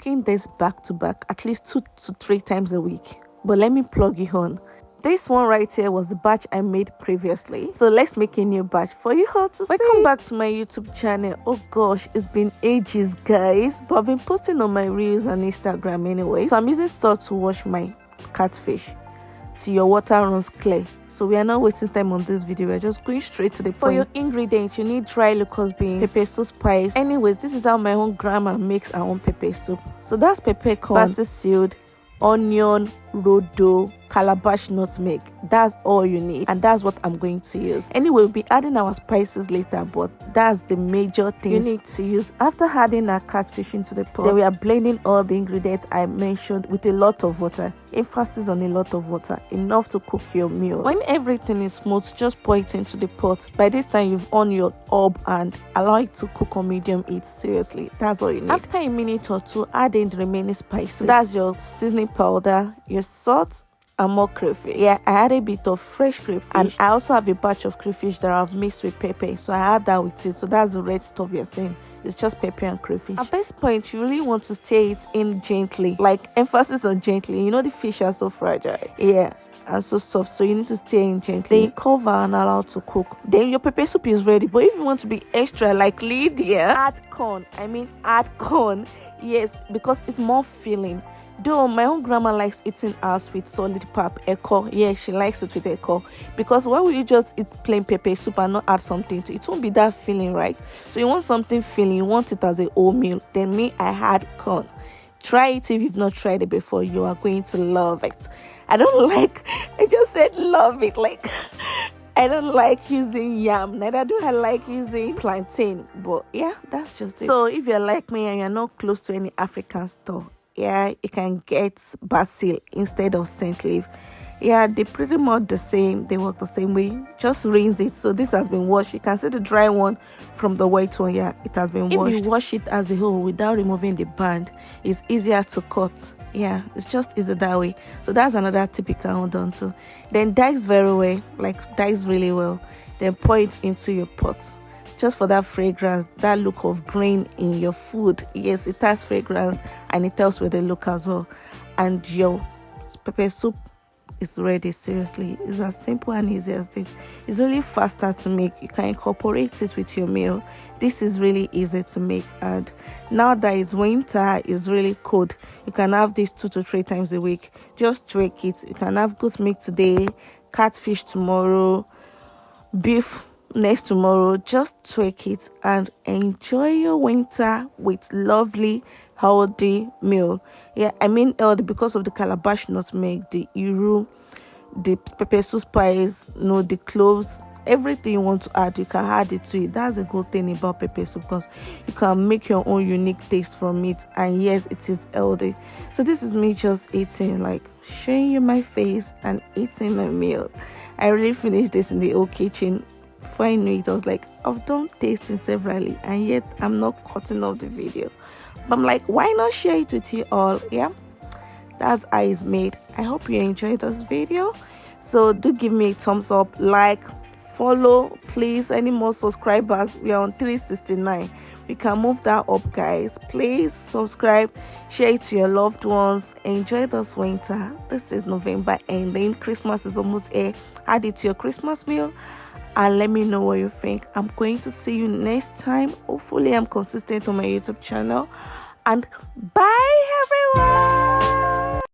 making this back to back at least 2 to 3 times a week. But let me plug you on. This one right here was the batch I made previously. So let's make a new batch for you all to see. Welcome back to my YouTube channel. Oh gosh, it's been ages, guys. But I've been posting on my reels on Instagram anyway. So I'm using salt to wash my catfish till your water runs clear. So we are not wasting time on this video. We're just going straight to the point. For your ingredients, you need dry locust beans, pepper soup spice. Anyways, this is how my own grandma makes her own pepper soup. So that's peppercorn, basil seed, onion, rodo, calabash, nutmeg. That's all you need, and that's what I'm going to use. Anyway, we'll be adding our spices later, but that's the major thing you need to use. After adding our catfish into the pot, then we are blending all the ingredients I mentioned with a lot of water. Emphasis on a lot of water, enough to cook your meal. When everything is smooth, just pour it into the pot. By this time, you've on your hob and allow it to cook on medium heat. Seriously, that's all you need. After a minute or two, add in the remaining spices. So that's your seasoning powder, your salt, and more crayfish. Yeah, I had a bit of fresh crayfish, and I also have a batch of crayfish that I've mixed with pepper, so I add that with it. So that's the red stuff you're seeing. It's just pepper and crayfish. At this point, you really want to stir it in gently, like emphasis on gently. You know the fish are so fragile, yeah, and so soft, so you need to stir in gently. Then cover and allow to cook. Then your pepper soup is ready. But if you want to be extra like Lydia, add corn. Add corn. Yes, because it's more filling. Though my own grandma likes eating ours with solid pap, echo. Yeah, she likes it with echo. Because why would you just eat plain pepper soup and not add something to it? It won't be that filling, right? So you want something filling, you want it as a whole meal. Then me, I had corn. Try it if you've not tried it before. You are going to love it. I just said love it. Like, I don't like using yam, neither do I like using plantain. But yeah, that's just it. So if you're like me and you're not close to any African store, yeah, you can get basil instead of scent leaf. Yeah, they're pretty much the same. They work the same way. Just rinse it. So this has been washed. You can see the dry one from the white one. Yeah, it has been washed. If you wash it as a whole without removing the band, it's easier to cut. Yeah, it's just easy that way. So that's another tip you can hold on to. Then dice very well, like dice really well. Then pour it into your pot. Just for that fragrance, that look of green in your food. Yes, it has fragrance and it helps with the look as well. And your pepper soup is ready. Seriously, it's as simple and easy as this. It's really faster to make. You can incorporate it with your meal. This is really easy to make, and now that it's winter, it's really cold, you can have this 2 to 3 times a week. Just tweak it. You can have goat meat today, catfish tomorrow, beef next tomorrow. Just tweak it and enjoy your winter with lovely healthy meal. Yeah, healthy because of the calabash nutmeg, the iru, the pepper soup spice, the cloves, everything you want to add, you can add it to it. That's a good thing about pepper soup, because you can make your own unique taste from it. And yes, it is healthy. So this is me just eating, like showing you my face and eating my meal. I really finished this in the old kitchen. Before I knew it, I was like, I've done tasting severally, and yet I'm not cutting off the video. But I'm like, why not share it with you all? Yeah, that's how it's made. I hope you enjoyed this video. So do give me a thumbs up, like, follow, please. Any more subscribers? We are on 369. We can move that up, guys. Please subscribe, share it to your loved ones. Enjoy this winter. This is November ending. Christmas is almost here. Add it to your Christmas meal and let me know what you think. I'm going to see you next time. Hopefully I'm consistent on my YouTube channel. And bye, everyone.